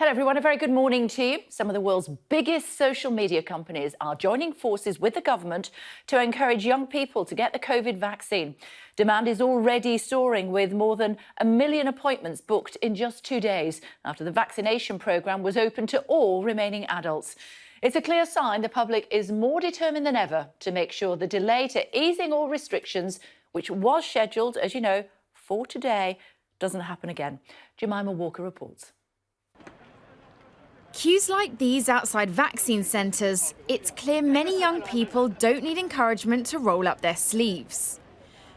Hello everyone, a very good morning to you. Some of the world's biggest social media companies are joining forces with the government to encourage young people to get the COVID vaccine. Demand is already soaring, with more than 1 million appointments booked in just 2 days after the vaccination programme was open to all remaining adults. It's a clear sign the public is more determined than ever to make sure the delay to easing all restrictions, which was scheduled, as you know, for today, doesn't happen again. Jemima Walker reports. Queues like these outside vaccine centres, it's clear many young people don't need encouragement to roll up their sleeves.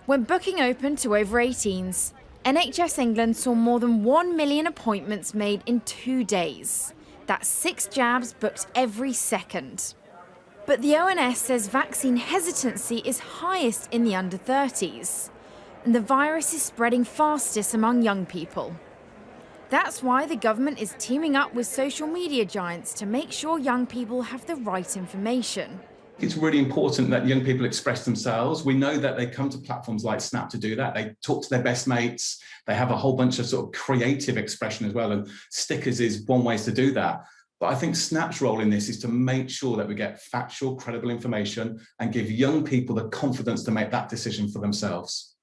When booking opened to over 18s, NHS England saw more than 1 million appointments made in 2 days. That's 6 jabs booked every second. But the ONS says vaccine hesitancy is highest in the under 30s, and the virus is spreading fastest among young people. That's why the government is teaming up with social media giants to make sure young people have the right information. It's really important that young people express themselves. We know that they come to platforms like Snap to do that. They talk to their best mates. They have a whole bunch of sort of creative expression as well, and stickers is one way to do that. But I think Snap's role in this is to make sure that we get factual, credible information and give young people the confidence to make that decision for themselves.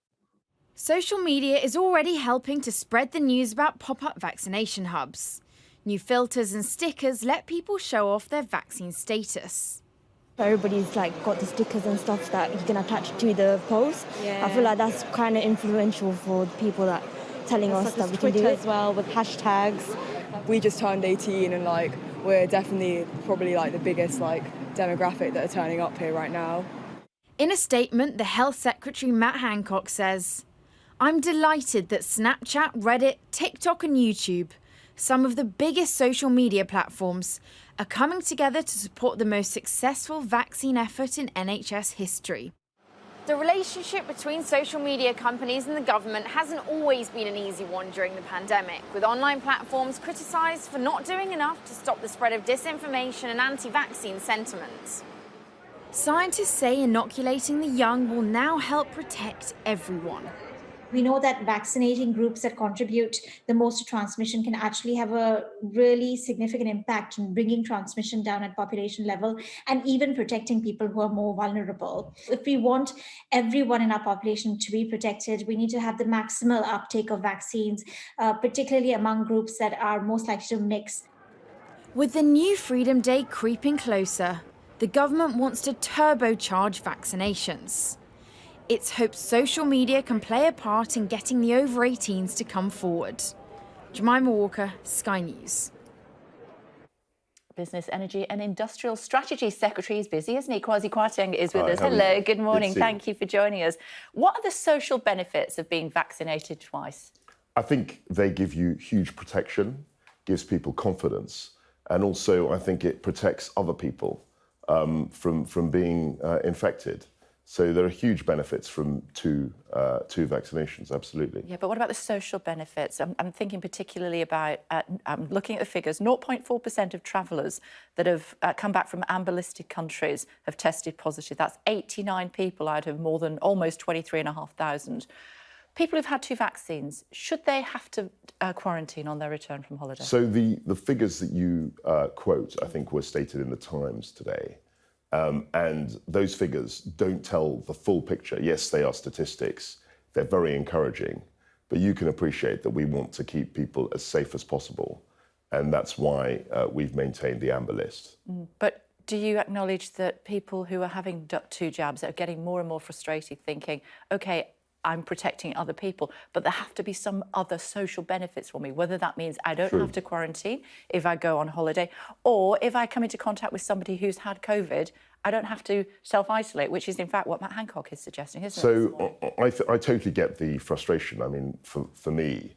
Social media is already helping to spread the news about pop-up vaccination hubs. New filters and stickers let people show off their vaccine status. Everybody's got the stickers and stuff that you can attach to the post. Yeah. I feel like that's kind of influential for the people that telling us that we can do it as well with hashtags. We just turned 18 and we're definitely probably the biggest demographic that are turning up here right now. In a statement, the Health Secretary Matt Hancock says, "I'm delighted that Snapchat, Reddit, TikTok and YouTube, some of the biggest social media platforms, are coming together to support the most successful vaccine effort in NHS history." The relationship between social media companies and the government hasn't always been an easy one during the pandemic, with online platforms criticised for not doing enough to stop the spread of disinformation and anti-vaccine sentiments. Scientists say inoculating the young will now help protect everyone. We know that vaccinating groups that contribute the most to transmission can actually have a really significant impact in bringing transmission down at population level and even protecting people who are more vulnerable. If we want everyone in our population to be protected, we need to have the maximal uptake of vaccines, particularly among groups that are most likely to mix. With the new Freedom Day creeping closer, the government wants to turbocharge vaccinations. It's hoped social media can play a part in getting the over 18s to come forward. Jemima Walker, Sky News. Business, Energy and Industrial Strategy Secretary is busy, isn't he? Kwasi Kwarteng is with us. Hello, good morning. Thank you for joining us. What are the social benefits of being vaccinated twice? I think they give you huge protection, gives people confidence, and also I think it protects other people from being infected. So there are huge benefits from two vaccinations, absolutely. Yeah, but what about the social benefits? I'm thinking particularly about, I'm looking at the figures, 0.4% of travellers that have come back from amber-listed countries have tested positive. That's 89 people out of more than almost 23,500. People who've had 2 vaccines, should they have to quarantine on their return from holiday? So the figures that you quote, I think, were stated in the Times today. And those figures don't tell the full picture. Yes, they are statistics. They're very encouraging. But you can appreciate that we want to keep people as safe as possible. And that's why we've maintained the amber list. But do you acknowledge that people who are having 2 jabs are getting more and more frustrated, thinking, OK, I'm protecting other people, but there have to be some other social benefits for me, whether that means I don't have to quarantine if I go on holiday, or if I come into contact with somebody who's had COVID, I don't have to self-isolate, which is in fact what Matt Hancock is suggesting, isn't it? So I totally get the frustration. I mean, for me,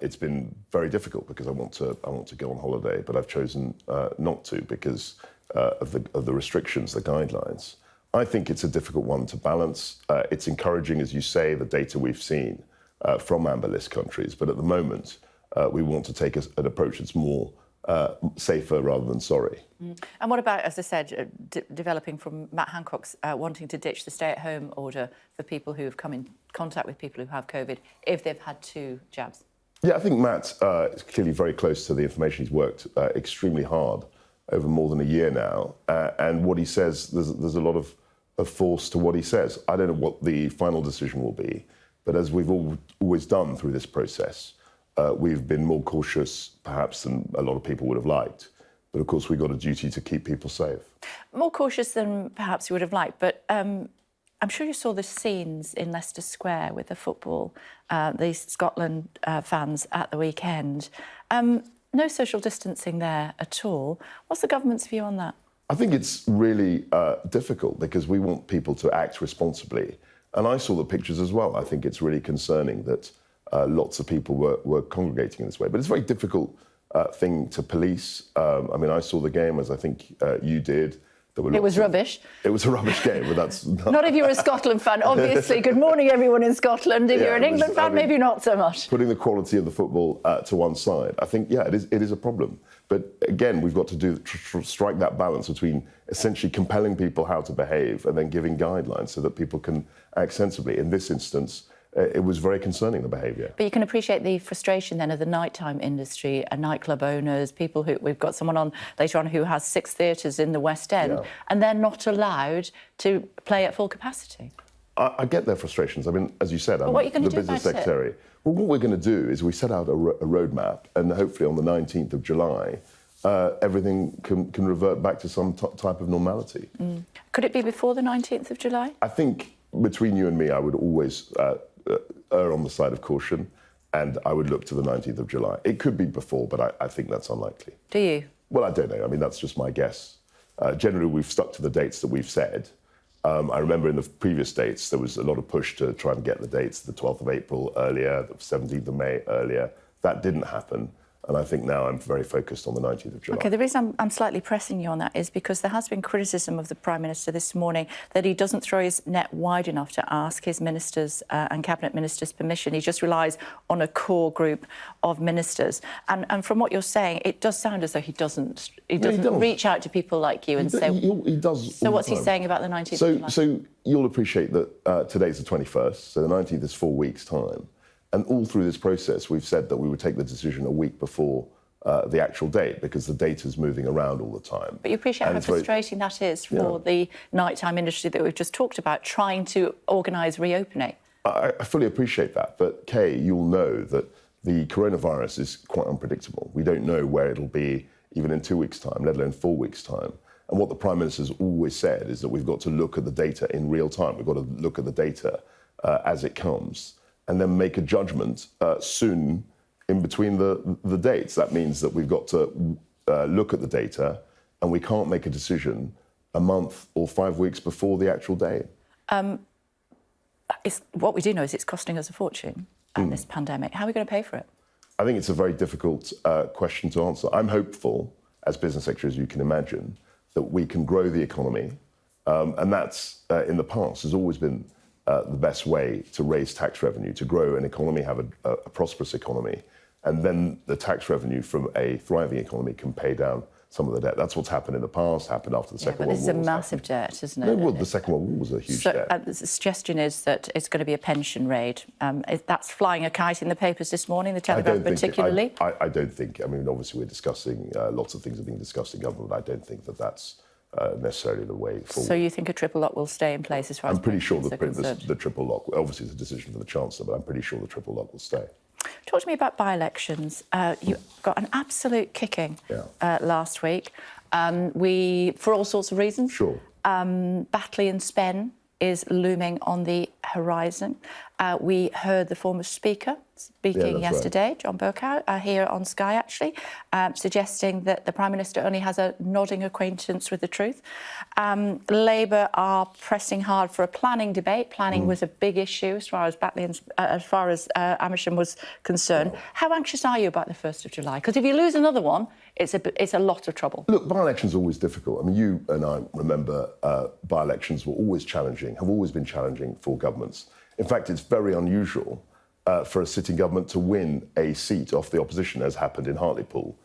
it's been very difficult because I want to go on holiday, but I've chosen not to because of the restrictions, the guidelines. I think it's a difficult one to balance. It's encouraging, as you say, the data we've seen from amber list countries, but at the moment, we want to take an approach that's more safer rather than sorry. And what about, as I said, developing from Matt Hancock's wanting to ditch the stay-at-home order for people who have come in contact with people who have COVID if they've had 2 jabs? Yeah, I think Matt is clearly very close to the information. He's worked extremely hard over more than a year now. And what he says, there's a lot of force to what he says. I don't know what the final decision will be, but as we've always done through this process, we've been more cautious perhaps than a lot of people would have liked. But of course, we've got a duty to keep people safe. More cautious than perhaps you would have liked, but I'm sure you saw the scenes in Leicester Square with the football, the Scotland fans at the weekend. No social distancing there at all. What's the government's view on that? I think it's really difficult because we want people to act responsibly. And I saw the pictures as well. I think it's really concerning that lots of people were congregating in this way. But it's a very difficult thing to police. I mean, I saw the game, as I think you did. It was rubbish. It was a rubbish game, but that's... Not if you're a Scotland fan, obviously. Good morning, everyone in Scotland. If you're an England fan, maybe not so much. Putting the quality of the football to one side, I think, yeah, it is a problem. But again, we've got to strike that balance between essentially compelling people how to behave and then giving guidelines so that people can act sensibly. In this instance, it was very concerning, the behaviour. But you can appreciate the frustration then of the nighttime industry, nightclub owners, people who... We've got someone on later on who has 6 theatres in the West End, and they're not allowed to play at full capacity. I get their frustrations. I mean, as you said, I'm the business secretary. Well, what we're going to do is we set out a roadmap, and hopefully on the 19th of July, everything can revert back to some type of normality. Could it be before the 19th of July? I think between you and me, I would always err on the side of caution, and I would look to the 19th of July. It could be before, but I think that's unlikely. Do you? Well, I don't know. I mean, that's just my guess. Generally, we've stuck to the dates that we've said. I remember in the previous dates, there was a lot of push to try and get the dates, the 12th of April earlier, the 17th of May earlier. That didn't happen. And I think now I'm very focused on the 19th of July. OK, the reason I'm slightly pressing you on that is because there has been criticism of the Prime Minister this morning that he doesn't throw his net wide enough to ask his ministers and cabinet ministers permission. He just relies on a core group of ministers. And from what you're saying, it does sound as though he doesn't reach out to people like you and say... He does. So what's he saying about the 19th of July? So you'll appreciate that today's the 21st, so the 19th is 4 weeks' time. And all through this process, we've said that we would take the decision a week before the actual date because the data's moving around all the time. But you appreciate how frustrating that is for the nighttime industry that we've just talked about, trying to organise reopening. I fully appreciate that. But, Kay, you'll know that the coronavirus is quite unpredictable. We don't know where it'll be even in 2 weeks' time, let alone 4 weeks' time. And what the Prime Minister's always said is that we've got to look at the data in real time. We've got to look at the data as it comes, and then make a judgment soon in between the dates. That means that we've got to look at the data, and we can't make a decision a month or 5 weeks before the actual day. What we do know is it's costing us a fortune, this pandemic. How are we going to pay for it? I think it's a very difficult question to answer. I'm hopeful, as Business Secretary, as you can imagine, that we can grow the economy. And that's, in the past, has always been the best way to raise tax revenue, to grow an economy, have a prosperous economy, and then the tax revenue from a thriving economy can pay down some of the debt. That's what's happened in the past, happened after the Second World War. But this is a massive debt, isn't it? No, well, the Second World War was a huge debt. The suggestion is that it's going to be a pension raid. That's flying a kite in the papers this morning, the Telegraph particularly. I don't think, I mean, obviously we're discussing, lots of things are being discussed in government, but I don't think that that's necessarily the way forward. So you think a triple lock will stay in place as far as... I'm pretty sure the triple lock, obviously it's a decision for the Chancellor, but I'm pretty sure the triple lock will stay. Talk to me about by-elections. You got an absolute kicking last week. For all sorts of reasons. Sure. Batley and Spen is looming on the horizon. We heard the former Speaker speaking yesterday, John Bercow, here on Sky, actually, suggesting that the Prime Minister only has a nodding acquaintance with the truth. Labour are pressing hard for a planning debate. Planning was a big issue as far as Batley and Amersham was concerned. How anxious are you about the 1st of July? Because if you lose another one, it's a lot of trouble. Look, by-elections are always difficult. I mean, you and I remember by-elections were always challenging, have always been challenging for governments. In fact, it's very unusual for a sitting government to win a seat off the opposition, as happened in Hartlepool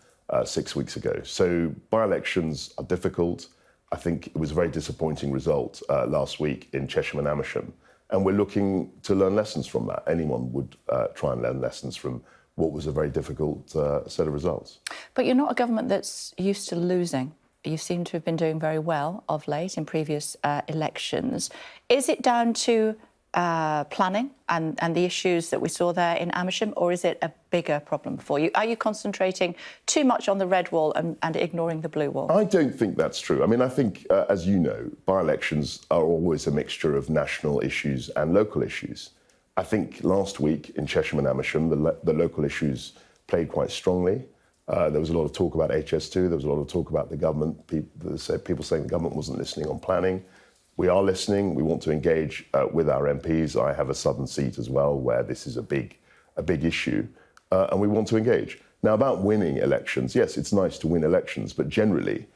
6 weeks ago. So by-elections are difficult. I think it was a very disappointing result last week in Chesham and Amersham. And we're looking to learn lessons from that. Anyone would try and learn lessons from what was a very difficult set of results. But you're not a government that's used to losing. You seem to have been doing very well of late in previous elections. Is it down to planning and the issues that we saw there in Amersham, or is it a bigger problem for you? Are you concentrating too much on the red wall and ignoring the blue wall? I don't think that's true. I mean, I think, as you know, by-elections are always a mixture of national issues and local issues. I think last week in Chesham and Amersham, the local issues played quite strongly. There was a lot of talk about HS2. There was a lot of talk about the government. People saying the government wasn't listening on planning. We are listening. We want to engage with our MPs. I have a southern seat as well, where this is a big issue, and we want to engage. Now, about winning elections, yes, it's nice to win elections, but generally,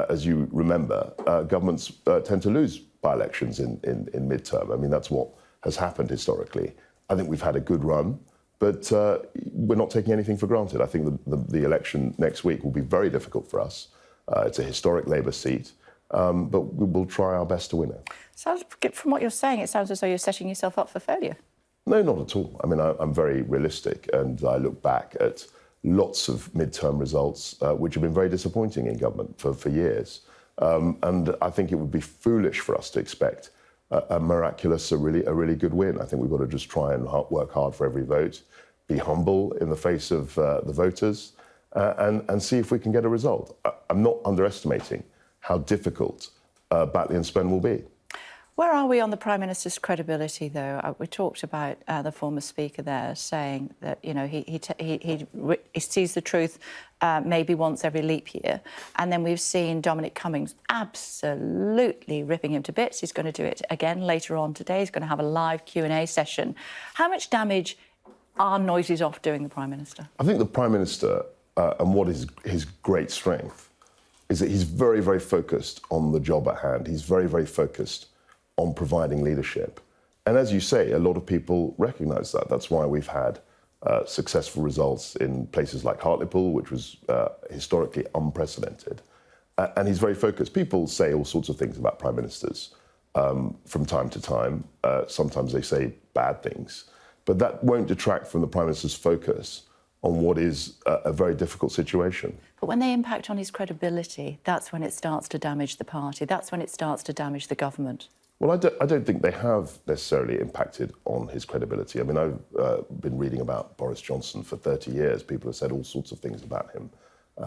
as you remember, governments tend to lose by-elections in midterm. I mean, that's what has happened historically. I think we've had a good run, but we're not taking anything for granted. I think the election next week will be very difficult for us. It's a historic Labour seat, but we will try our best to win it. So from what you're saying, it sounds as though you're setting yourself up for failure. No, not at all. I mean, I'm very realistic, and I look back at lots of midterm results which have been very disappointing in government for years. And I think it would be foolish for us to expect a miraculous, a really good win. I think we've got to just try and work hard for every vote, be humble in the face of the voters, and see if we can get a result. I'm not underestimating how difficult Batley and Spen will be. Where are we on the Prime Minister's credibility, though? We talked about the former Speaker there saying that, you know, he sees the truth maybe once every leap year. And then we've seen Dominic Cummings absolutely ripping him to bits. He's going to do it again later on today. He's going to have a live Q&A session. How much damage are noises off doing the Prime Minister? I think the Prime Minister, and what is his great strength, is that he's very, very focused on the job at hand. He's very, very focused on providing leadership. And as you say, a lot of people recognise that. That's why we've had successful results in places like Hartlepool, which was historically unprecedented. And he's very focused. People say all sorts of things about Prime Ministers from time to time. Sometimes they say bad things. But that won't detract from the Prime Minister's focus on what is a very difficult situation. But when they impact on his credibility, that's when it starts to damage the party. That's when it starts to damage the government. Well, I don't think they have necessarily impacted on his credibility. I mean, I've been reading about Boris Johnson for 30 years. People have said all sorts of things about him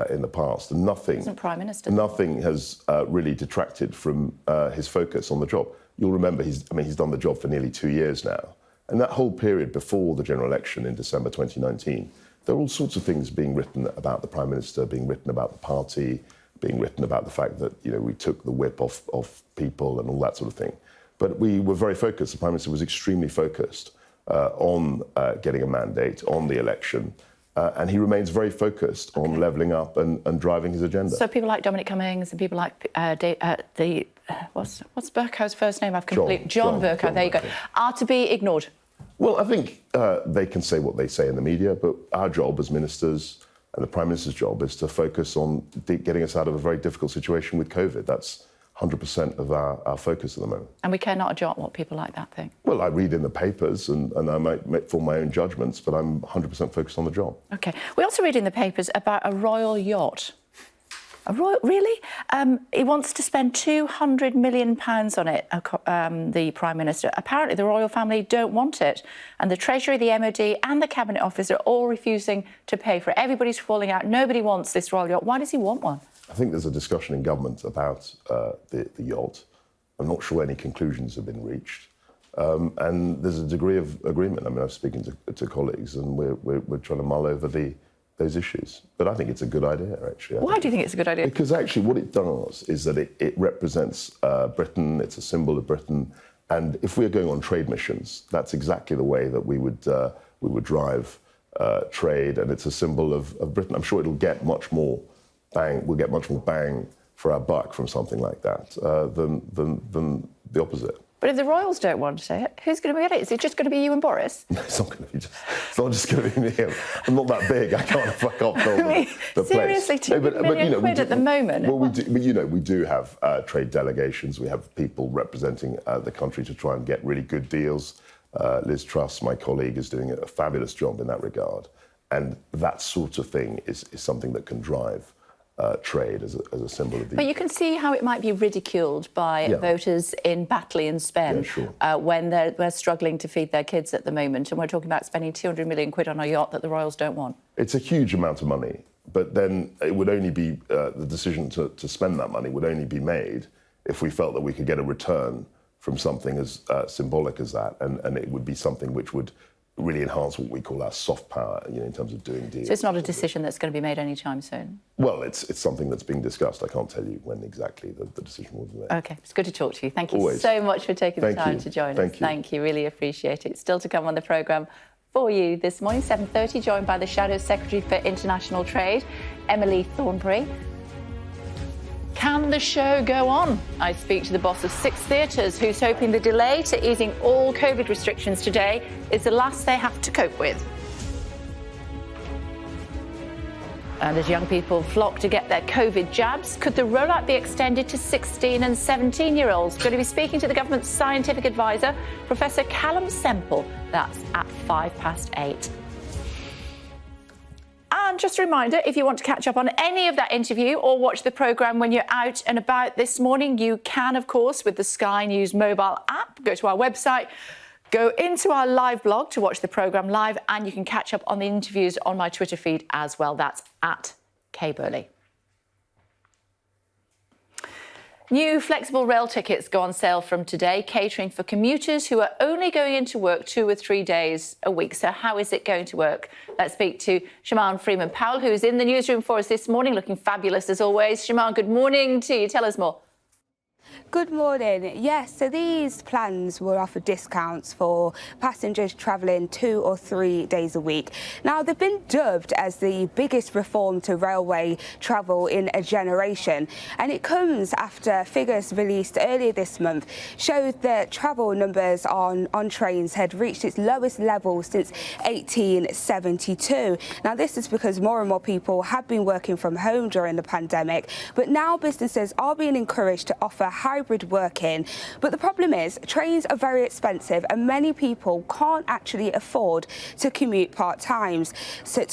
in the past, and nothing. He's Prime Minister. Nothing has really detracted from his focus on the job. You'll remember he's done the job for nearly 2 years now, and that whole period before the general election in December 2019, there are all sorts of things being written about the Prime Minister, being written about the party, being written about the fact that, you know, we took the whip off people and all that sort of thing. But we were very focused. The Prime Minister was extremely focused on getting a mandate, on the election, and he remains very focused on levelling up and driving his agenda. So people like Dominic Cummings and people like what's Bercow's first name? John Bercow. There you go. Are to be ignored. Well, I think they can say what they say in the media, but our job as ministers and the Prime Minister's job is to focus on getting us out of a very difficult situation with COVID. That's 100% of our focus at the moment. And we care not a jot what people like that think? Well, I read in the papers and I might form my own judgments, but I'm 100% focused on the job. OK. We also read in the papers about a royal yacht. Really? He wants to spend £200 million on it, the Prime Minister. Apparently, the royal family don't want it. And the Treasury, the MOD and the Cabinet Office are all refusing to pay for it. Everybody's falling out. Nobody wants this royal yacht. Why does he want one? I think there's a discussion in government about the yacht. I'm not sure any conclusions have been reached. And there's a degree of agreement. I mean, I'm speaking to colleagues and we're trying to mull over those issues. But I think it's a good idea, actually. Why do you think it's a good idea? Because actually what it does is that it represents Britain, it's a symbol of Britain, and if we're going on trade missions, that's exactly the way that we would drive trade, and it's a symbol of Britain. I'm sure it'll get much more bang, we'll get much more bang for our buck from something like that than the opposite. But if the royals don't want to say it, who's going to be at it? Is it just going to be you and Boris? No, it's not going to be it's not just going to be me. I'm not that big. I can't fill the place. Seriously, £2 million quid at the moment. Well, we do have trade delegations. We have people representing the country to try and get really good deals. Liz Truss, my colleague, is doing a fabulous job in that regard. And that sort of thing is something that can drive trade as a symbol of the... But you can see how it might be ridiculed by voters in Batley and Spen when they're struggling to feed their kids at the moment, and we're talking about spending 200 million quid on a yacht that the Royals don't want. It's a huge amount of money, but then it would only be, the decision to spend that money would only be made if we felt that we could get a return from something as symbolic as that, and it would be something which would really enhance what we call our soft power, in terms of doing deals. So it's not a decision that's going to be made anytime soon? Well, it's something that's being discussed. I can't tell you when exactly the decision will be made. OK, it's good to talk to you. Thank you Always. so much for taking the time to join us. Thank you. Really appreciate it. Still to come on the programme for you this morning, 7:30, joined by the Shadow Secretary for International Trade, Emily Thornberry. Can the show go on? I speak to the boss of 6 theatres, who's hoping the delay to easing all COVID restrictions today is the last they have to cope with. And as young people flock to get their COVID jabs, could the rollout be extended to 16 and 17-year-olds? Going to be speaking to the government's scientific advisor, Professor Callum Semple. That's at 8:05. And just a reminder, if you want to catch up on any of that interview or watch the programme when you're out and about this morning, you can, of course, with the Sky News mobile app. Go to our website, go into our live blog to watch the programme live, and you can catch up on the interviews on my Twitter feed as well. That's at Kay Burley. New flexible rail tickets go on sale from today, catering for commuters who are only going into work 2 or 3 days a week. So how is it going to work? Let's speak to Shaman Freeman-Powell, who's in the newsroom for us this morning, looking fabulous as always. Shaman, good morning to you. Tell us more. Good morning. Yes, so these plans will offer discounts for passengers travelling 2 or 3 days a week. Now, they've been dubbed as the biggest reform to railway travel in a generation, and it comes after figures released earlier this month showed that travel numbers on trains had reached its lowest level since 1872. Now, this is because more and more people have been working from home during the pandemic, but now businesses are being encouraged to offer hybrid working. But the problem is trains are very expensive and many people can't actually afford to commute part-time. So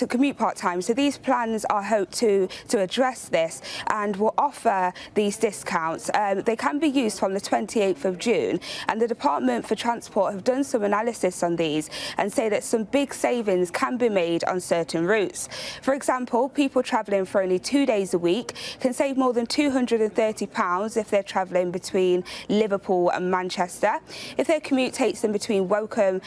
these plans are hoped to address this and will offer these discounts. They can be used from the 28th of June, and the Department for Transport have done some analysis on these and say that some big savings can be made on certain routes. For example, people travelling for only 2 days a week can save more than £230 if they're travelling between Liverpool and Manchester. If their commute takes them between Woking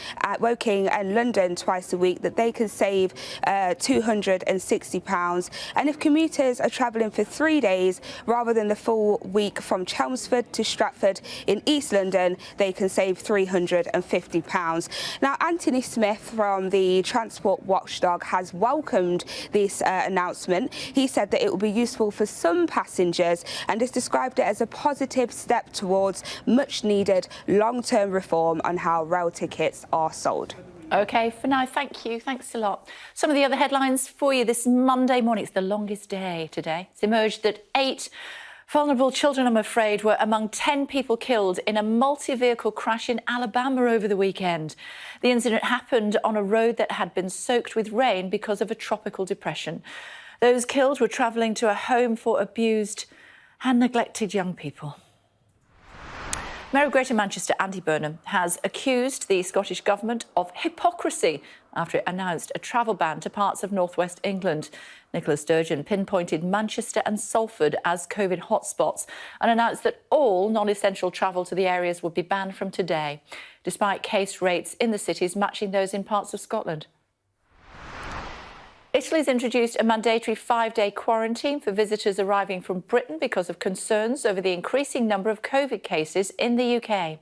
and London twice a week, that they can save £260. And if commuters are travelling for 3 days rather than the full week from Chelmsford to Stratford in East London, they can save £350. Now, Anthony Smith from the Transport Watchdog has welcomed this announcement. He said that it will be useful for some passengers and has described it as a positive step towards much needed long-term reform on how rail tickets are sold. OK, for now, thank you. Thanks a lot. Some of the other headlines for you this Monday morning. It's the longest day today. It's emerged that 8 vulnerable children, I'm afraid, were among 10 people killed in a multi-vehicle crash in Alabama over the weekend. The incident happened on a road that had been soaked with rain because of a tropical depression. Those killed were travelling to a home for abused and neglected young people. Mayor of Greater Manchester, Andy Burnham, has accused the Scottish Government of hypocrisy after it announced a travel ban to parts of northwest England. Nicola Sturgeon pinpointed Manchester and Salford as COVID hotspots and announced that all non-essential travel to the areas would be banned from today, despite case rates in the cities matching those in parts of Scotland. Italy's introduced a mandatory 5-day quarantine for visitors arriving from Britain because of concerns over the increasing number of COVID cases in the UK.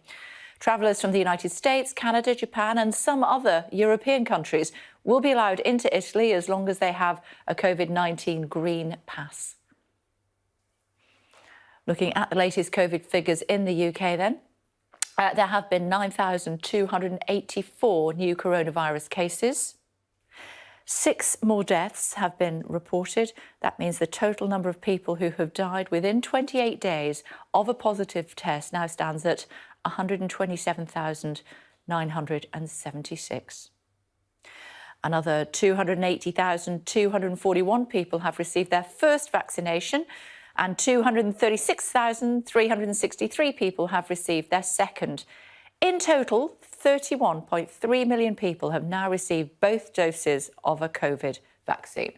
Travellers from the United States, Canada, Japan and some other European countries will be allowed into Italy as long as they have a COVID-19 green pass. Looking at the latest COVID figures in the UK then, there have been 9,284 new coronavirus cases. 6 more deaths have been reported. That means the total number of people who have died within 28 days of a positive test now stands at 127,976. Another 280,241 people have received their first vaccination, and 236,363 people have received their second. In total, 31.3 million people have now received both doses of a COVID vaccine.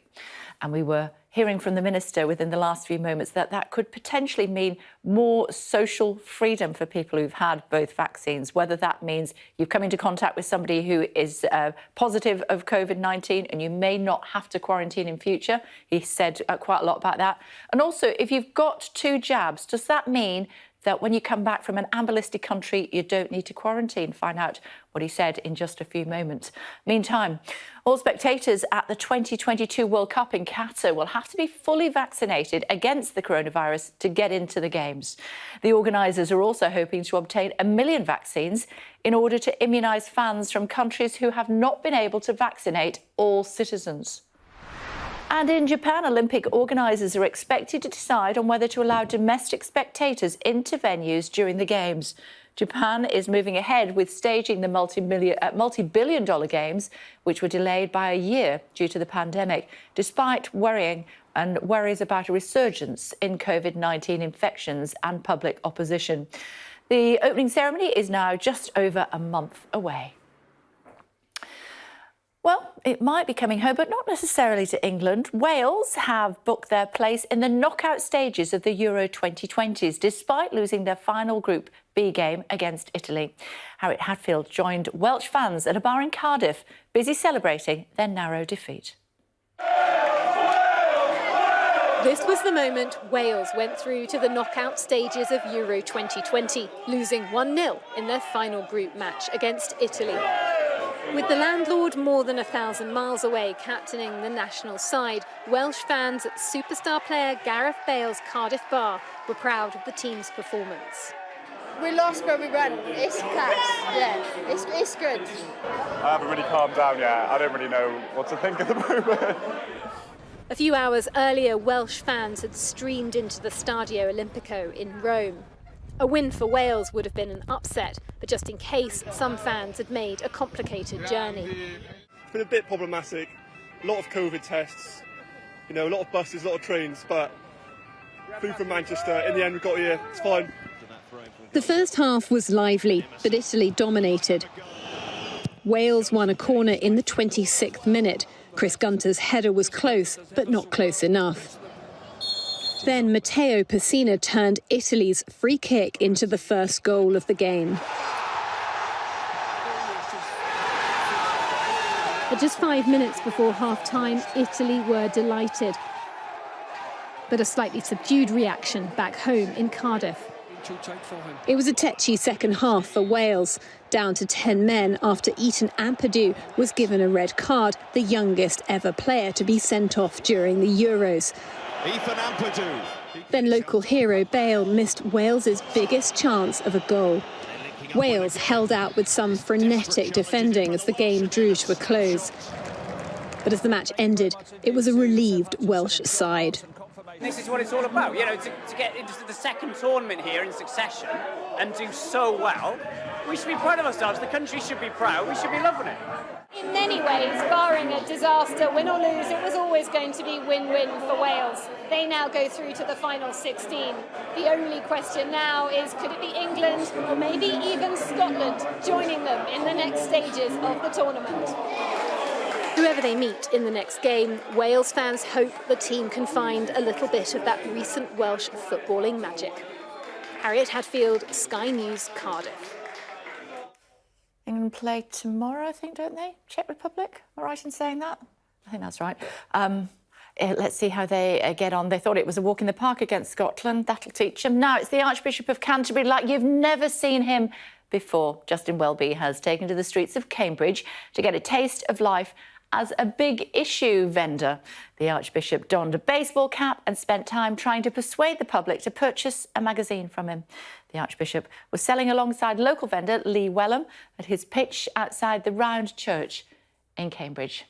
And we were hearing from the Minister within the last few moments that that could potentially mean more social freedom for people who've had both vaccines, whether that means you've come into contact with somebody who is positive of COVID-19 and you may not have to quarantine in future. He said quite a lot about that. And also, if you've got 2 jabs, does that mean that when you come back from an amber-listed country, you don't need to quarantine? Find out what he said in just a few moments. Meantime, all spectators at the 2022 World Cup in Qatar will have to be fully vaccinated against the coronavirus to get into the Games. The organisers are also hoping to obtain 1 million vaccines in order to immunise fans from countries who have not been able to vaccinate all citizens. And in Japan, Olympic organisers are expected to decide on whether to allow domestic spectators into venues during the Games. Japan is moving ahead with staging the multi-billion-dollar Games, which were delayed by a year due to the pandemic, despite worries about a resurgence in COVID-19 infections and public opposition. The opening ceremony is now just over a month away. Well, it might be coming home, but not necessarily to England. Wales have booked their place in the knockout stages of the Euro 2020s, despite losing their final Group B game against Italy. Harriet Hadfield joined Welsh fans at a bar in Cardiff, busy celebrating their narrow defeat. This was the moment Wales went through to the knockout stages of Euro 2020, losing 1-0 in their final group match against Italy. With the landlord more than 1,000 miles away captaining the national side, Welsh fans at superstar player Gareth Bale's Cardiff bar were proud of the team's performance. We lost, but we won. It's class, yeah, it's good. I haven't really calmed down yet. I don't really know what to think at the moment. A few hours earlier, Welsh fans had streamed into the Stadio Olimpico in Rome. A win for Wales would have been an upset, but just in case, some fans had made a complicated journey. It's been a bit problematic, a lot of COVID tests, a lot of buses, a lot of trains, but flew from Manchester. In the end, we got here, it's fine. The first half was lively, but Italy dominated. Wales won a corner in the 26th minute. Chris Gunter's header was close, but not close enough. Then Matteo Pessina turned Italy's free kick into the first goal of the game. At just 5 minutes before half-time, Italy were delighted. But a slightly subdued reaction back home in Cardiff. It was a tetchy second half for Wales, down to 10 men after Ethan Ampadu was given a red card, the youngest ever player to be sent off during the Euros. Ethan Ampadu. Then local hero Bale missed Wales's biggest chance of a goal. Wales held out with some frenetic defending as the game drew to a close. But as the match ended, it was a relieved Welsh side. This is what it's all about, to get into the second tournament here in succession and do so well. We should be proud of ourselves. The country should be proud. We should be loving it. In many ways, barring a disaster, win or lose, it was always going to be win-win for Wales. They now go through to the final 16. The only question now is, could it be England or maybe even Scotland joining them in the next stages of the tournament? Whoever they meet in the next game, Wales fans hope the team can find a little bit of that recent Welsh footballing magic. Harriet Hadfield, Sky News, Cardiff. England play tomorrow, I think, don't they? Czech Republic? Am I right in saying that? I think that's right. Let's see how they get on. They thought it was a walk in the park against Scotland. That'll teach them. Now it's the Archbishop of Canterbury like you've never seen him before. Justin Welby has taken to the streets of Cambridge to get a taste of life as a big issue vendor. The Archbishop donned a baseball cap and spent time trying to persuade the public to purchase a magazine from him. The Archbishop was selling alongside local vendor Lee Wellham at his pitch outside the Round Church in Cambridge.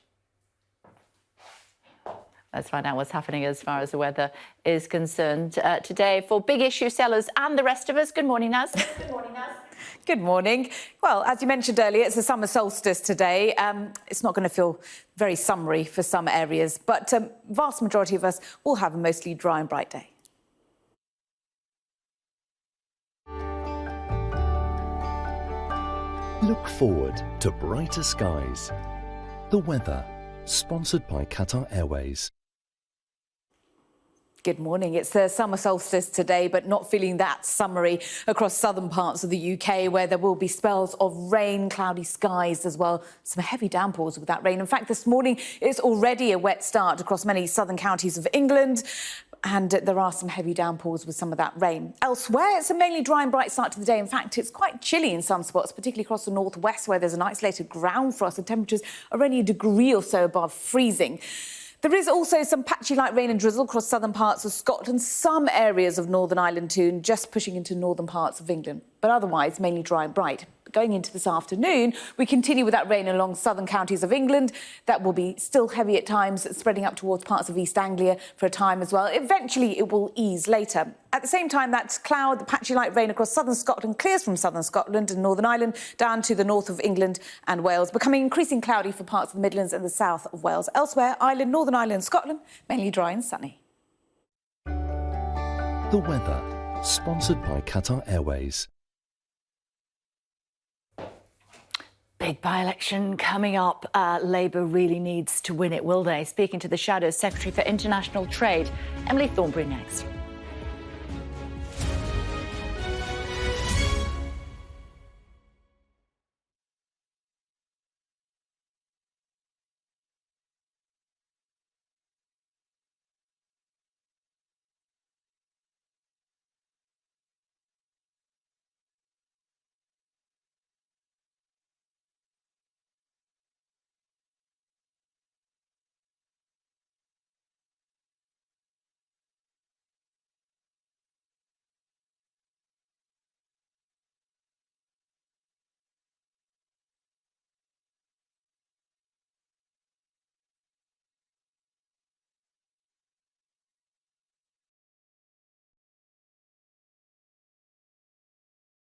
Let's find out what's happening as far as the weather is concerned today for big issue sellers and the rest of us. Good morning, Naz. Good morning, Naz. Good morning. Well, as you mentioned earlier, it's the summer solstice today. It's not going to feel very summery for some areas, but vast majority of us will have a mostly dry and bright day. Look forward to brighter skies. The weather, sponsored by Qatar Airways. Good morning. It's the summer solstice today, but not feeling that summery across southern parts of the UK, where there will be spells of rain, cloudy skies as well. Some heavy downpours with that rain. In fact, this morning it's already a wet start across many southern counties of England, and there are some heavy downpours with some of that rain. Elsewhere, it's a mainly dry and bright start to the day. In fact, it's quite chilly in some spots, particularly across the northwest, where there's an isolated ground frost and temperatures are only a degree or so above freezing. There is also some patchy light rain and drizzle across southern parts of Scotland, some areas of Northern Ireland too, and just pushing into northern parts of England. But otherwise, mainly dry and bright. Going into this afternoon, we continue with that rain along southern counties of England. That will be still heavy at times, spreading up towards parts of East Anglia for a time as well. Eventually, it will ease later. At the same time, that cloud, the patchy light rain across southern Scotland clears from southern Scotland and Northern Ireland down to the north of England and Wales, becoming increasingly cloudy for parts of the Midlands and the south of Wales. Elsewhere, Ireland, Northern Ireland and Scotland, mainly dry and sunny. The weather, sponsored by Qatar Airways. Big by-election coming up. Labour really needs to win it, will they? Speaking to the Shadows Secretary for International Trade, Emily Thornberry next.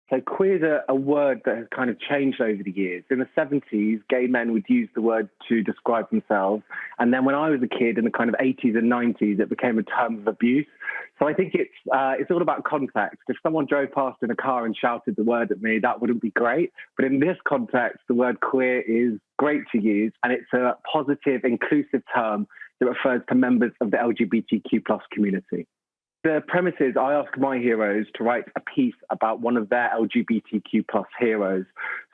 So queer is a word that has kind of changed over the years. In the 70s, gay men would use the word to describe themselves. And then when I was a kid in the kind of 80s and 90s, it became a term of abuse. So I think it's all about context. If someone drove past in a car and shouted the word at me, that wouldn't be great. But in this context, the word queer is great to use, and it's a positive, inclusive term that refers to members of the LGBTQ+ community. The premise is I ask my heroes to write a piece about one of their LGBTQ+ heroes.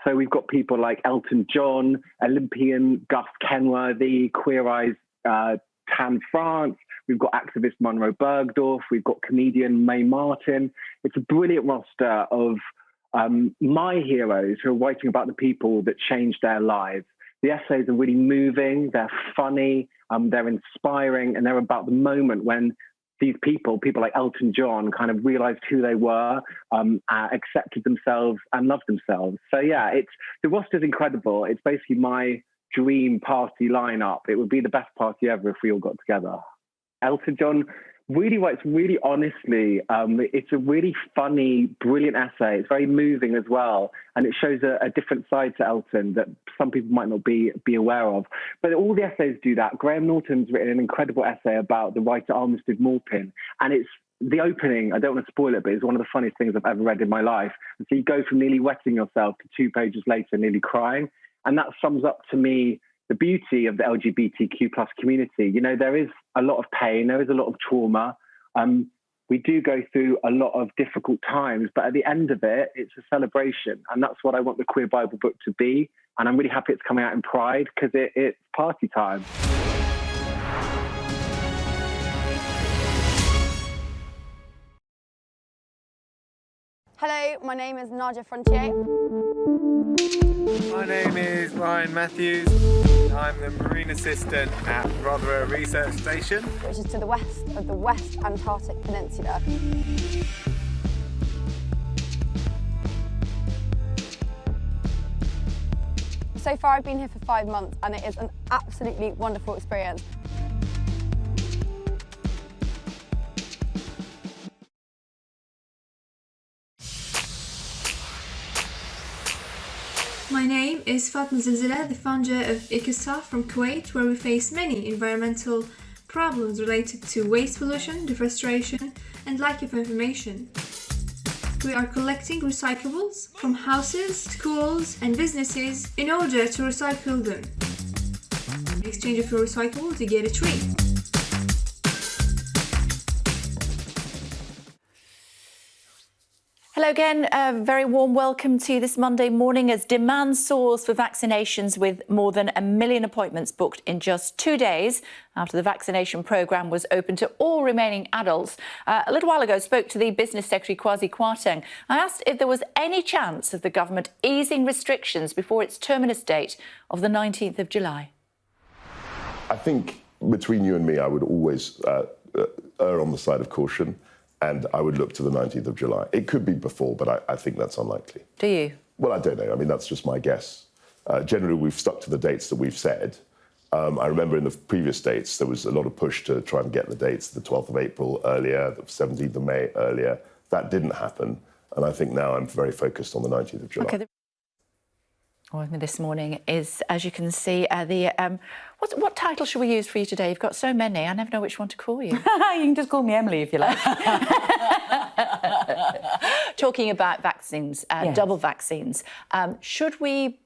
So we've got people like Elton John, Olympian Gus Kenworthy, Queer Eye's Tan France. We've got activist Monroe Bergdorf. We've got comedian Mae Martin. It's a brilliant roster of my heroes who are writing about the people that changed their lives. The essays are really moving. They're funny. They're inspiring. And they're about the moment when these people like Elton John, kind of realised who they were, accepted themselves and loved themselves. So yeah, the roster's incredible. It's basically my dream party lineup. It would be the best party ever if we all got together. Elton John really writes really honestly. It's a really funny, brilliant essay. It's very moving as well. And it shows a different side to Elton that some people might not be aware of. But all the essays do that. Graham Norton's written an incredible essay about the writer Armistead Maupin. And it's the opening, I don't want to spoil it, but it's one of the funniest things I've ever read in my life. And so you go from nearly wetting yourself to 2 pages later nearly crying. And that sums up to me the beauty of the LGBTQ+ community. You know, there is a lot of pain, there is a lot of trauma. We do go through a lot of difficult times, but at the end of it, it's a celebration. And that's what I want the Queer Bible book to be. And I'm really happy it's coming out in Pride because it's party time. Hello, my name is Nadia Frontier. My name is Ryan Matthews. I'm the Marine Assistant at Rotherham Research Station, which is to the west of the West Antarctic Peninsula. So far I've been here for 5 months and it is an absolutely wonderful experience. is Fatma Zilzileh, the founder of Ikisa from Kuwait, where we face many environmental problems related to waste pollution, deforestation, and lack of information. We are collecting recyclables from houses, schools, and businesses in order to recycle them. In exchange of your recyclables, you get a tree. Hello again, a very warm welcome to you this Monday morning as demand soars for vaccinations with more than 1 million appointments booked in just 2 days after the vaccination programme was open to all remaining adults. A little while ago, I spoke to the Business Secretary Kwasi Kwarteng. I asked if there was any chance of the government easing restrictions before its terminus date of the 19th of July. I think between you and me, I would always err on the side of caution. And I would look to the 19th of July. It could be before, but I think that's unlikely. Do you? Well, I don't know. I mean, that's just my guess. Generally, we've stuck to the dates that we've said. I remember in the previous dates, there was a lot of push to try and get the dates, the 12th of April earlier, the 17th of May earlier. That didn't happen. And I think now I'm very focused on the 19th of July. Okay. With me this morning is, as you can see, what title should we use for you today? You've got so many, I never know which one to call you. You can just call me Emily if you like. Talking about vaccines, Yes. double vaccines, should we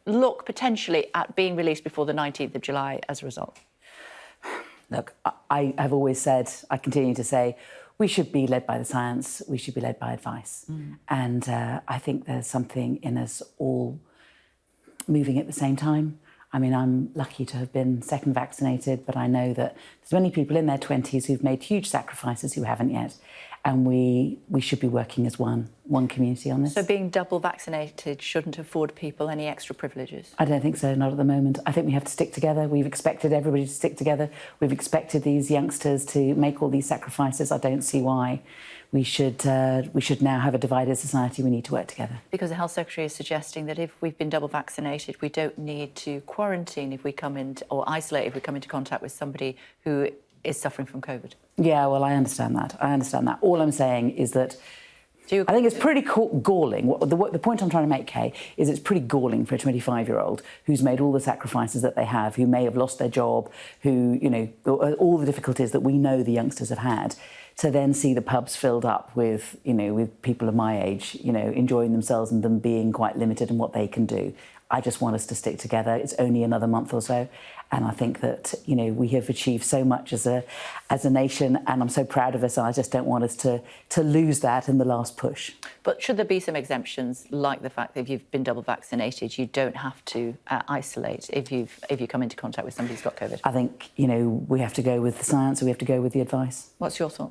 look potentially at being released before the 19th of July as a result? Look, I have always said, I continue to say, we should be led by the science, we should be led by advice. And I think there's something in us all moving at the same time. I mean, I'm lucky to have been second vaccinated, but I know that there's many people in their 20s who've made huge sacrifices who haven't yet. And we should be working as one community on this. So being double vaccinated shouldn't afford people any extra privileges? I don't think so, not at the moment. I think we have to stick together. We've expected everybody to stick together. We've expected these youngsters to make all these sacrifices. I don't see why we should now have a divided society. We need to work together. Because the Health Secretary is suggesting that if we've been double vaccinated, we don't need to quarantine if we come into, or isolate if we come into contact with somebody who is suffering from COVID. Yeah, well, I understand that. All I'm saying is that I think it's pretty galling. The point I'm trying to make, Kay, is it's pretty galling for a 25-year-old who's made all the sacrifices that they have, who may have lost their job, who, you know, all the difficulties that we know the youngsters have had, to then see the pubs filled up with, you know, with people of my age, you know, enjoying themselves and them being quite limited in what they can do. I just want us to stick together. It's only another month or so. And I think that, you know, we have achieved so much as a nation, and I'm so proud of us, and I just don't want us to lose that in the last push. But should there be some exemptions, like the fact that if you've been double vaccinated, you don't have to isolate if you come into contact with somebody who's got COVID? I think, you know, we have to go with the science, or we have to go with the advice. What's your thought?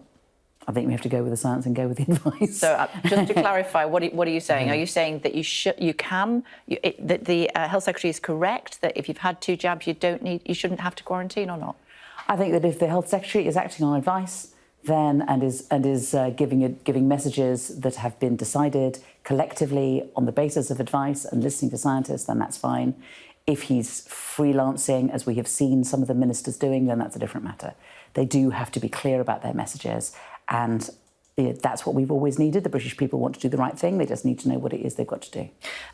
I think we have to go with the science and go with the advice. So just to clarify, what are you saying? Are you saying that that the Health Secretary is correct that if you've had 2 jabs, you shouldn't have to quarantine, or not? I think that if the Health Secretary is acting on advice, then and is giving messages that have been decided collectively on the basis of advice and listening to scientists, then that's fine. If he's freelancing, as we have seen some of the ministers doing, then that's a different matter. They do have to be clear about their messages. And that's what we've always needed. The British people want to do the right thing. They just need to know what it is they've got to do.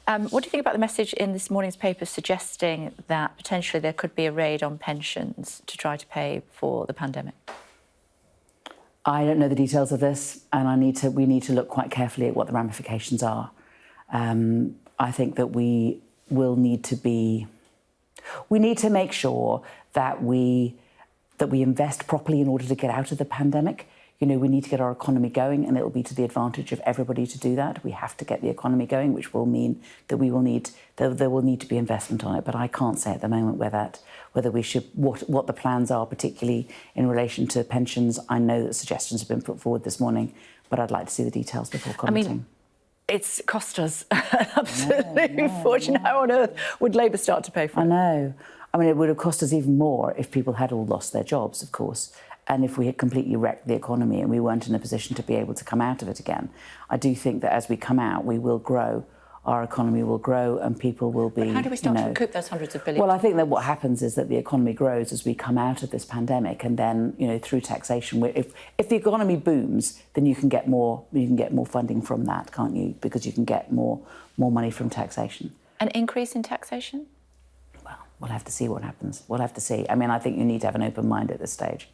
What do you think about the message in this morning's paper suggesting that potentially there could be a raid on pensions to try to pay for the pandemic? I don't know the details of this, and we need to look quite carefully at what the ramifications are. I think that we need to make sure that we invest properly in order to get out of the pandemic. You know, we need to get our economy going, and it will be to the advantage of everybody to do that. We have to get the economy going, which will mean that there will need to be investment on it. But I can't say at the moment whether we should, what the plans are, particularly in relation to pensions. I know that suggestions have been put forward this morning, but I'd like to see the details before commenting. I mean, it's cost us an absolute fortune. How on earth would Labour start to pay for it? I know. I mean, it would have cost us even more if people had all lost their jobs, of course, and if we had completely wrecked the economy and we weren't in a position to be able to come out of it again. I do think that as we come out, we will grow. Our economy will grow and people will be... But how do we start to recoup those hundreds of billions? Well, I think that what happens is that the economy grows as we come out of this pandemic, and then, you know, through taxation, if the economy booms, then you can get more funding from that, can't you? Because you can get more money from taxation. An increase in taxation? Well, we'll have to see what happens. We'll have to see. I mean, I think you need to have an open mind at this stage.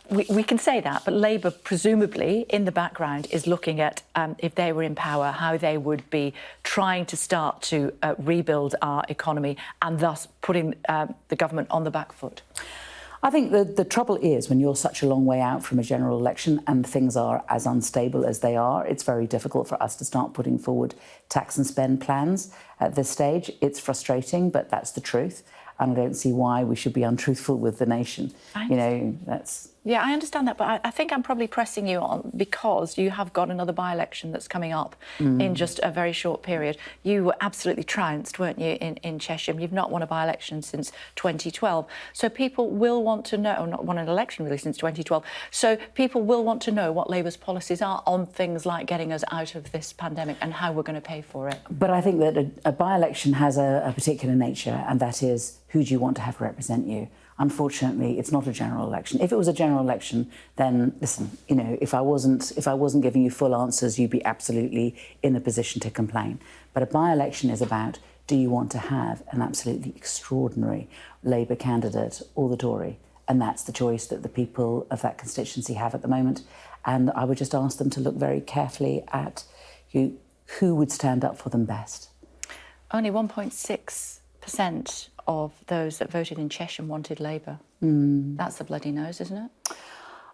We can say that, but Labour, presumably, in the background, is looking at, if they were in power, how they would be trying to start to rebuild our economy and thus putting the government on the back foot. I think the trouble is when you're such a long way out from a general election and things are as unstable as they are, it's very difficult for us to start putting forward tax and spend plans at this stage. It's frustrating, but that's the truth. And I don't see why we should be untruthful with the nation. You know, that's... Yeah, I understand that, but I think I'm probably pressing you on because you have got another by-election that's coming up in just a very short period. You were absolutely trounced, weren't you, in Chesham? You've not won a by-election since 2012. So people will want to know, not won an election really since 2012, so people will want to know what Labour's policies are on things like getting us out of this pandemic and how we're going to pay for it. But I think that a by-election has a particular nature, and that is, who do you want to have represent you? Unfortunately, it's not a general election. If it was a general election, then listen, you know, if I wasn't giving you full answers, you'd be absolutely in a position to complain. But a by-election is about, do you want to have an absolutely extraordinary Labour candidate or the Tory? And that's the choice that the people of that constituency have at the moment. And I would just ask them to look very carefully at who would stand up for them best. Only 1.6% of those that voted in Chesham wanted Labour. That's the bloody nose, isn't it?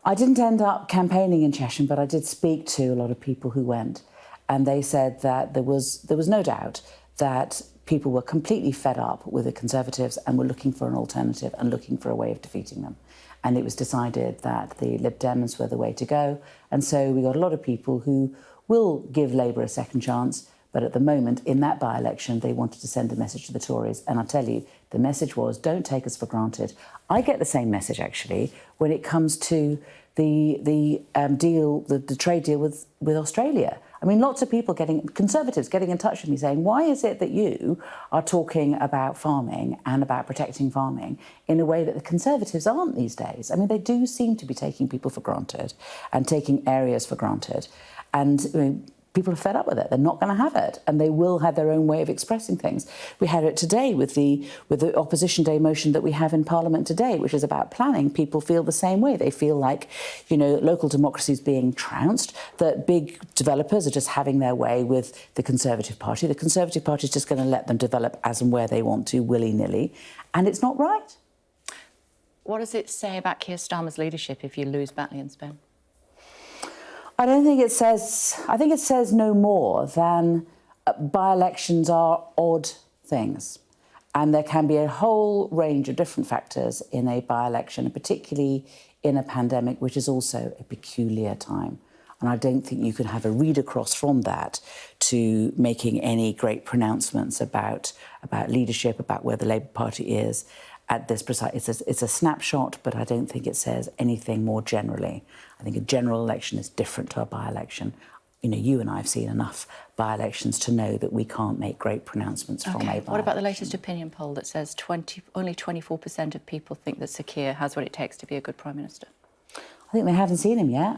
I didn't end up campaigning in Chesham, but I did speak to a lot of people who went, and they said that there was no doubt that people were completely fed up with the Conservatives and were looking for an alternative and looking for a way of defeating them. And it was decided that the Lib Dems were the way to go. And so we got a lot of people who will give Labour a second chance. But at the moment, in that by-election, they wanted to send a message to the Tories. And I'll tell you, the message was, don't take us for granted. I get the same message, actually, when it comes to the trade deal with Australia. I mean, lots of people Conservatives getting in touch with me saying, why is it that you are talking about farming and about protecting farming in a way that the Conservatives aren't these days? I mean, they do seem to be taking people for granted and taking areas for granted. And I mean, people are fed up with it. They're not going to have it, and they will have their own way of expressing things. We had it today with the Opposition Day motion that we have in Parliament today, which is about planning. People feel the same way. They feel like, you know, local democracy is being trounced, that big developers are just having their way with the Conservative Party. The Conservative Party is just going to let them develop as and where they want to, willy-nilly, and it's not right. What does it say about Keir Starmer's leadership if you lose Batley and Spen? I don't think it says... I think it says no more than by-elections are odd things. And there can be a whole range of different factors in a by-election, particularly in a pandemic, which is also a peculiar time. And I don't think you can have a read across from that to making any great pronouncements about leadership, about where the Labour Party is at this precise... It's a snapshot, but I don't think it says anything more generally. I think a general election is different to a by-election. You know, you and I have seen enough by-elections to know that we can't make great pronouncements from a by-election. What about the latest opinion poll that says only 24% of people think that Sir Keir has what it takes to be a good Prime Minister? I think they haven't seen him yet.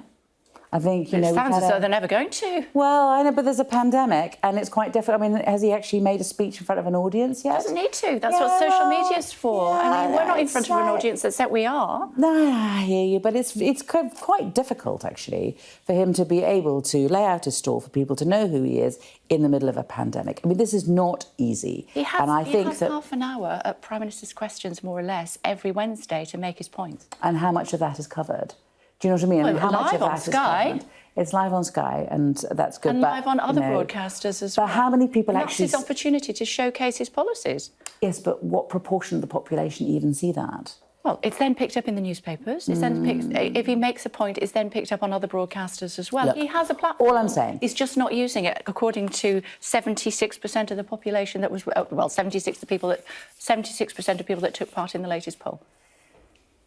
I think, you know... It sounds as though they're never going to. Well, I know, but there's a pandemic and it's quite difficult. I mean, has he actually made a speech in front of an audience yet? Doesn't need to. That's what social media's for. I mean, we're not in front of an audience that said we are. No, I hear you, but it's quite difficult, actually, for him to be able to lay out his stall for people to know who he is in the middle of a pandemic. I mean, this is not easy. He has half an hour at Prime Minister's Questions, more or less, every Wednesday to make his points. And how much of that is covered? Do you know what I mean? Well, how much live of on that Sky. Is covered? It's live on Sky, and that's good. And but, live on other you know, broadcasters as well. But how many people actually... That's his opportunity to showcase his policies. Yes, but what proportion of the population even see that? Well, it's then picked up in the newspapers. It's then if he makes a point, it's then picked up on other broadcasters as well. Look, he has a platform. All I'm saying... He's just not using it, according to 76% of the population that was... Well, 76% of people that took part in the latest poll.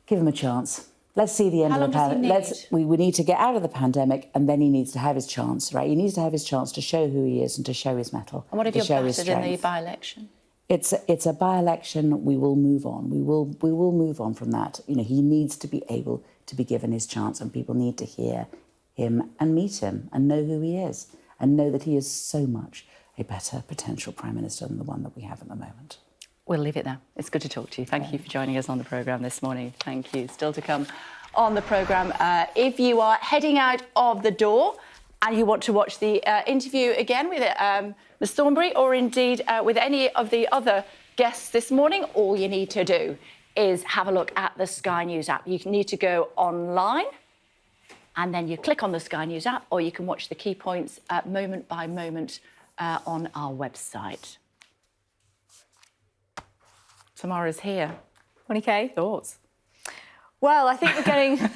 Give him a chance. Let's see the end of the pandemic. We need to get out of the pandemic, and then he needs to have his chance, right? He needs to have his chance to show who he is and to show his mettle. And what if you're battered in the by-election? It's a by-election. We will move on. We will move on from that. You know, he needs to be able to be given his chance, and people need to hear him and meet him and know who he is and know that he is so much a better potential Prime Minister than the one that we have at the moment. We'll leave it there. It's good to talk to you. Thank you for joining us on the programme this morning. Thank you. Still to come on the programme. If you are heading out of the door and you want to watch the interview again with Ms Thornberry, or indeed with any of the other guests this morning, all you need to do is have a look at the Sky News app. You need to go online and then you click on the Sky News app, or you can watch the key points moment by moment on our website. Tamara's here. Morning, Kay. Thoughts? Well, I think we're getting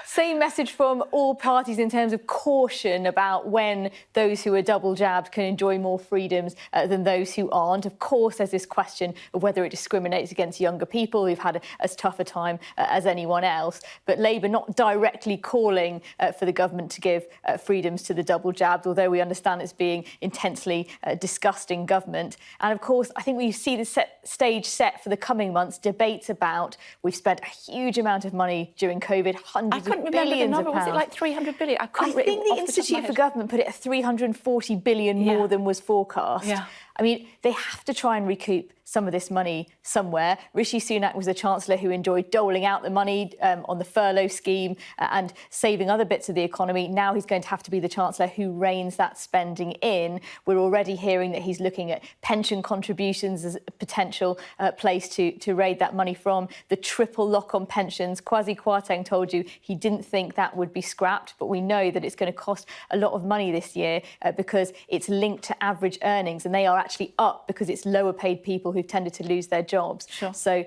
same message from all parties in terms of caution about when those who are double jabbed can enjoy more freedoms than those who aren't. Of course, there's this question of whether it discriminates against younger people who've had as tough a time as anyone else. But Labour not directly calling for the government to give freedoms to the double jabbed, although we understand it's being intensely discussed in government. And of course, I think we see the stage set for the coming months, debates about, we've spent a huge amount of money during COVID, hundreds of billions of pounds. Was it like 300 billion? I think the Institute for Government put it at 340 billion more than was forecast. Yeah. I mean, they have to try and recoup some of this money somewhere. Rishi Sunak was the Chancellor who enjoyed doling out the money on the furlough scheme and saving other bits of the economy. Now he's going to have to be the Chancellor who reins that spending in. We're already hearing that he's looking at pension contributions as a potential place to raid that money from. The triple lock on pensions. Kwasi Kwarteng told you he didn't think that would be scrapped, but we know that it's going to cost a lot of money this year because it's linked to average earnings, and they are actually up because it's lower paid people who've tended to lose their jobs. Sure. So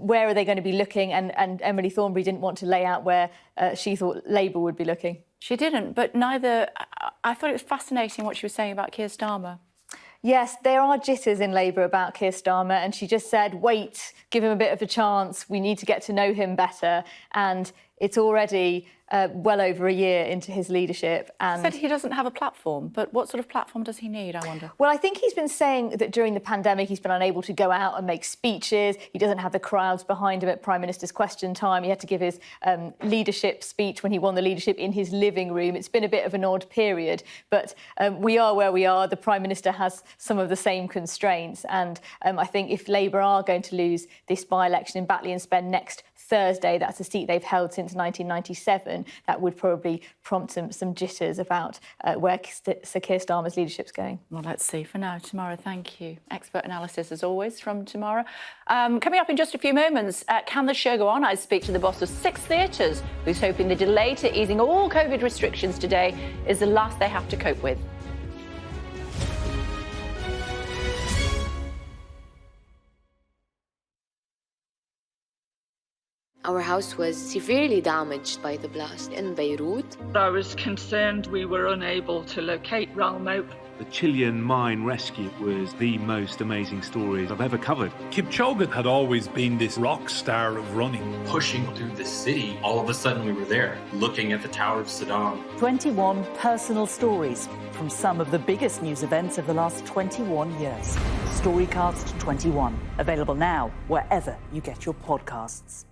where are they going to be looking? And Emily Thornberry didn't want to lay out where she thought Labour would be looking. She didn't, but neither... I thought it was fascinating what she was saying about Keir Starmer. Yes, there are jitters in Labour about Keir Starmer, and she just said, wait, give him a bit of a chance, we need to get to know him better. And it's already well over a year into his leadership. And He said he doesn't have a platform, but what sort of platform does he need, I wonder? Well, I think he's been saying that during the pandemic he's been unable to go out and make speeches. He doesn't have the crowds behind him at Prime Minister's Question Time. He had to give his leadership speech when he won the leadership in his living room. It's been a bit of an odd period, but we are where we are. The Prime Minister has some of the same constraints, and I think if Labour are going to lose this by-election in Batley and Spen next Thursday, that's a seat they've held since 1997, that would probably prompt some jitters about where Sir Keir Starmer's leadership's going. Well, let's see. For now, Tamara, thank you. Expert analysis, as always, from Tamara. Coming up in just a few moments, can the show go on? I speak to the boss of 6 theatres, who's hoping the delay to easing all COVID restrictions today is the last they have to cope with. Our house was severely damaged by the blast in Beirut. I was concerned we were unable to locate rollout. The Chilean mine rescue was the most amazing story I've ever covered. Kipchoge had always been this rock star of running. Pushing through the city, all of a sudden we were there, looking at the Tower of Saddam. 21 personal stories from some of the biggest news events of the last 21 years. Storycast 21, available now wherever you get your podcasts.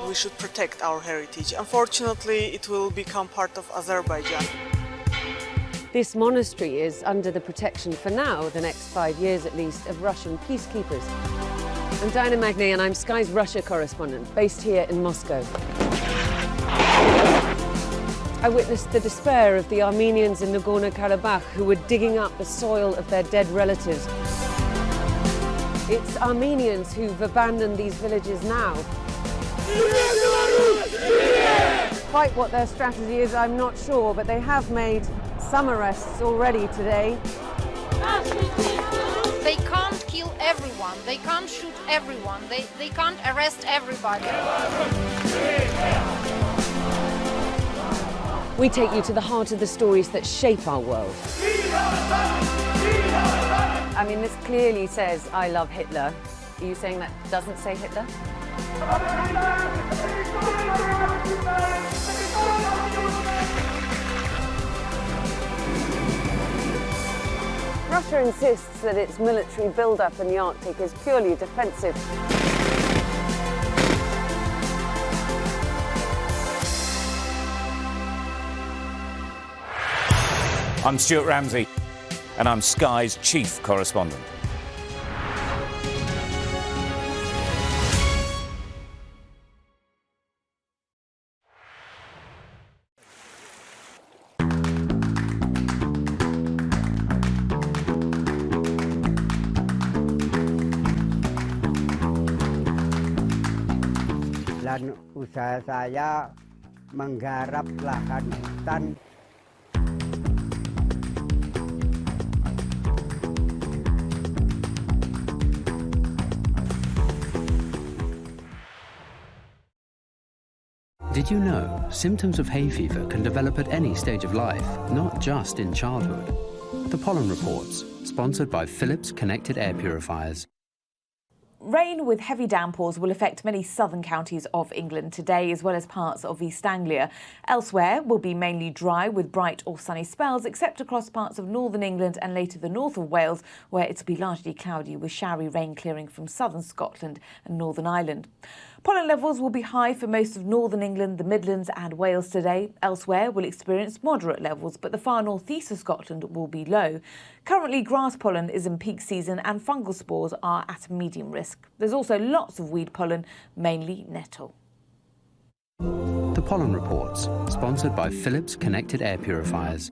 We should protect our heritage. Unfortunately, it will become part of Azerbaijan. This monastery is under the protection for now, the next 5 years at least, of Russian peacekeepers. I'm Diana Magny and I'm Sky's Russia correspondent, based here in Moscow. I witnessed the despair of the Armenians in Nagorno-Karabakh who were digging up the soil of their dead relatives. It's Armenians who've abandoned these villages now. Quite what their strategy is, I'm not sure, but they have made some arrests already today. They can't kill everyone, they can't shoot everyone, they can't arrest everybody. We take you to the heart of the stories that shape our world. I mean, this clearly says, I love Hitler. Are you saying that doesn't say Hitler? Russia insists that its military build-up in the Arctic is purely defensive. I'm Stuart Ramsey, and I'm Sky's chief correspondent. Dan usaha saya menggarap lahan hutan. Did you know symptoms of hay fever can develop at any stage of life, not just in childhood? The Pollen Reports, sponsored by Philips Connected Air Purifiers. Rain with heavy downpours will affect many southern counties of England today, as well as parts of East Anglia. Elsewhere will be mainly dry with bright or sunny spells, except across parts of northern England and later the north of Wales, where it'll be largely cloudy with showery rain clearing from southern Scotland and Northern Ireland. Pollen levels will be high for most of northern England, the Midlands and Wales today. Elsewhere will experience moderate levels, but the far northeast of Scotland will be low. Currently, grass pollen is in peak season and fungal spores are at medium risk. There's also lots of weed pollen, mainly nettle. The Pollen Reports, sponsored by Philips Connected Air Purifiers.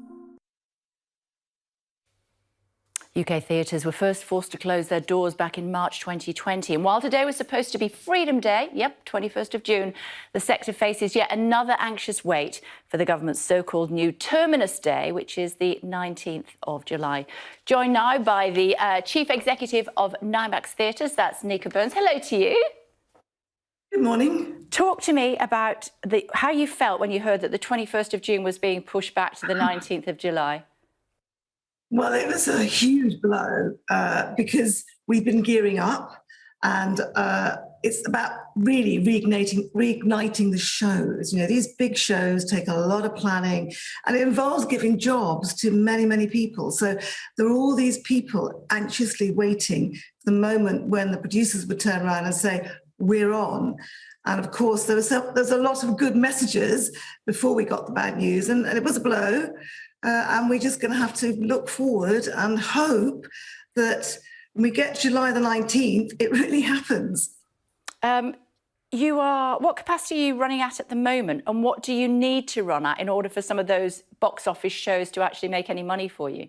UK theatres were first forced to close their doors back in March 2020. And while today was supposed to be Freedom Day, 21st of June, the sector faces yet another anxious wait for the government's so-called new Terminus Day, which is the 19th of July. Joined now by the Chief Executive of NIMAX Theatres, that's Nika Burns. Hello to you. Good morning. Talk to me about how you felt when you heard that the 21st of June was being pushed back to the 19th of July. Well, it was a huge blow because we've been gearing up and it's about really reigniting the shows. You know, these big shows take a lot of planning and it involves giving jobs to many, many people. So there are all these people anxiously waiting for the moment when the producers would turn around and say, we're on. And of course, there's a lot of good messages before we got the bad news and it was a blow. And we're just going to have to look forward and hope that when we get July the 19th, it really happens. What capacity are you running at the moment? And what do you need to run at in order for some of those box office shows to actually make any money for you?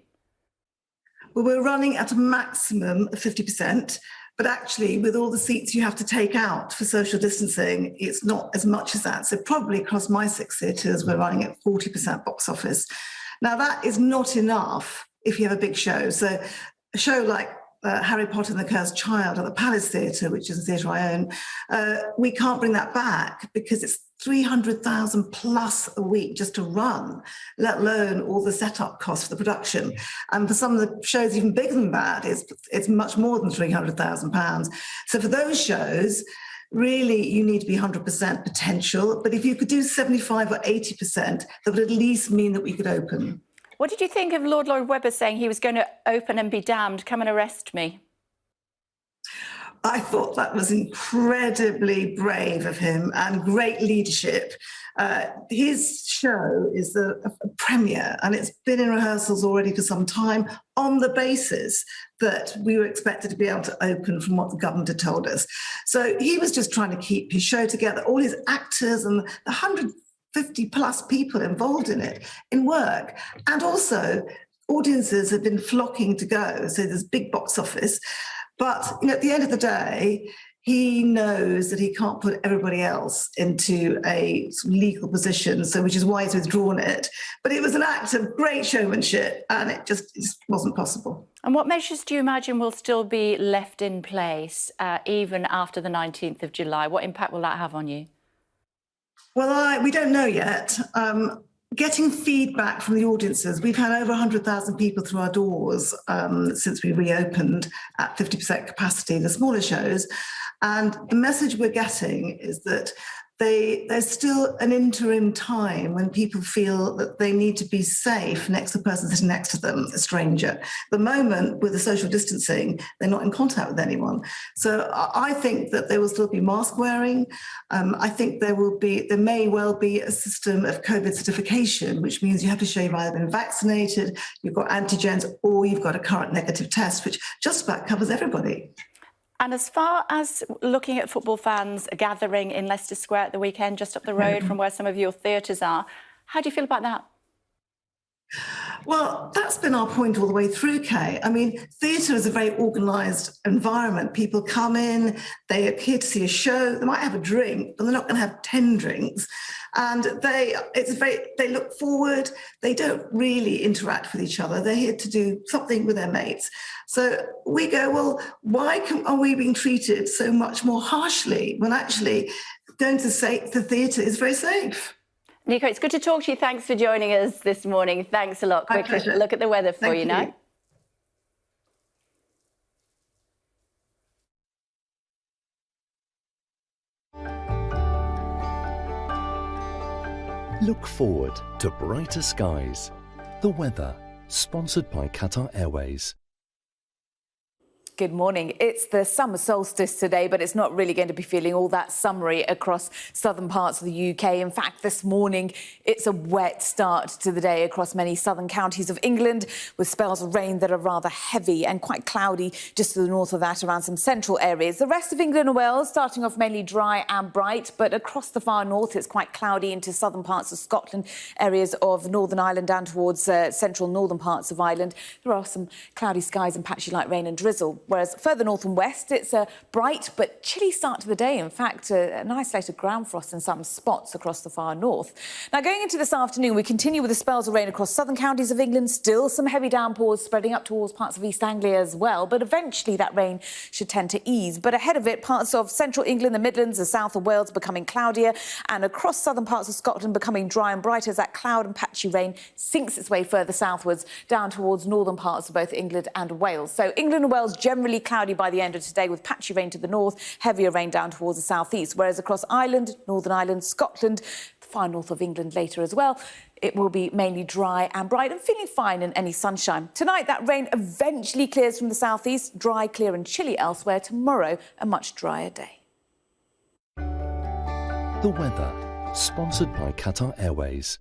Well, we're running at a maximum of 50%. But actually, with all the seats you have to take out for social distancing, it's not as much as that. So probably across my 6 theatres, we're running at 40% box office. Now, that is not enough if you have a big show. So a show like Harry Potter and the Cursed Child at the Palace Theatre, which is a theatre I own, we can't bring that back because it's 300,000 plus a week just to run, let alone all the setup costs for the production. And for some of the shows even bigger than that, it's much more than £300,000. So for those shows, really, you need to be 100% potential. But if you could do 75 or 80%, that would at least mean that we could open. What did you think of Lord Webber saying he was going to open and be damned, come and arrest me? I thought that was incredibly brave of him and great leadership. His show is a premiere and it's been in rehearsals already for some time on the basis that we were expected to be able to open from what the government had told us. So he was just trying to keep his show together, all his actors and the 50 plus people involved in it, in work. And also, audiences have been flocking to go. So there's big box office. But at the end of the day, he knows that he can't put everybody else into a legal position, so which is why he's withdrawn it. But it was an act of great showmanship, and it just wasn't possible. And what measures do you imagine will still be left in place even after the 19th of July? What impact will that have on you? Well, we don't know yet. Getting feedback from the audiences, we've had over 100,000 people through our doors since we reopened at 50% capacity, the smaller shows. And the message we're getting is that there's still an interim time when people feel that they need to be safe next to the person sitting next to them, a stranger. At the moment, with the social distancing, they're not in contact with anyone. So I think that there will still be mask wearing. I think there may well be a system of COVID certification, which means you have to show you've either been vaccinated, you've got antigens, or you've got a current negative test, which just about covers everybody. And as far as looking at football fans gathering in Leicester Square at the weekend, just up the road from where some of your theatres are, how do you feel about that? Well, that's been our point all the way through, Kay. I mean, theatre is a very organised environment. People come in, they are here to see a show, they might have a drink, but they're not going to have 10 drinks. And they look forward, they don't really interact with each other. They're here to do something with their mates. So we go, well, why are we being treated so much more harshly when actually going to the theatre is very safe? Nico, it's good to talk to you. Thanks for joining us this morning. Thanks a lot. Quickly look at the weather for you now. Look forward to brighter skies. The weather, sponsored by Qatar Airways. Good morning. It's the summer solstice today, but it's not really going to be feeling all that summery across southern parts of the UK. In fact, this morning, it's a wet start to the day across many southern counties of England, with spells of rain that are rather heavy and quite cloudy just to the north of that around some central areas. The rest of England and Wales starting off mainly dry and bright, but across the far north, it's quite cloudy into southern parts of Scotland, areas of Northern Ireland down towards central northern parts of Ireland. There are some cloudy skies and patchy light rain and drizzle. Whereas further north and west, it's a bright but chilly start to the day. In fact, an isolated ground frost in some spots across the far north. Now, going into this afternoon, we continue with the spells of rain across southern counties of England. Still some heavy downpours spreading up towards parts of East Anglia as well. But eventually that rain should tend to ease. But ahead of it, parts of central England, the Midlands, the south of Wales becoming cloudier, and across southern parts of Scotland becoming dry and bright as that cloud and patchy rain sinks its way further southwards down towards northern parts of both England and Wales. So England and Wales generally cloudy by the end of today, with patchy rain to the north, heavier rain down towards the southeast, whereas across Ireland, Northern Ireland, Scotland, the far north of England later as well, it will be mainly dry and bright and feeling fine in any sunshine. Tonight, that rain eventually clears from the southeast, dry, clear and chilly elsewhere. Tomorrow, a much drier day. The weather, sponsored by Qatar Airways.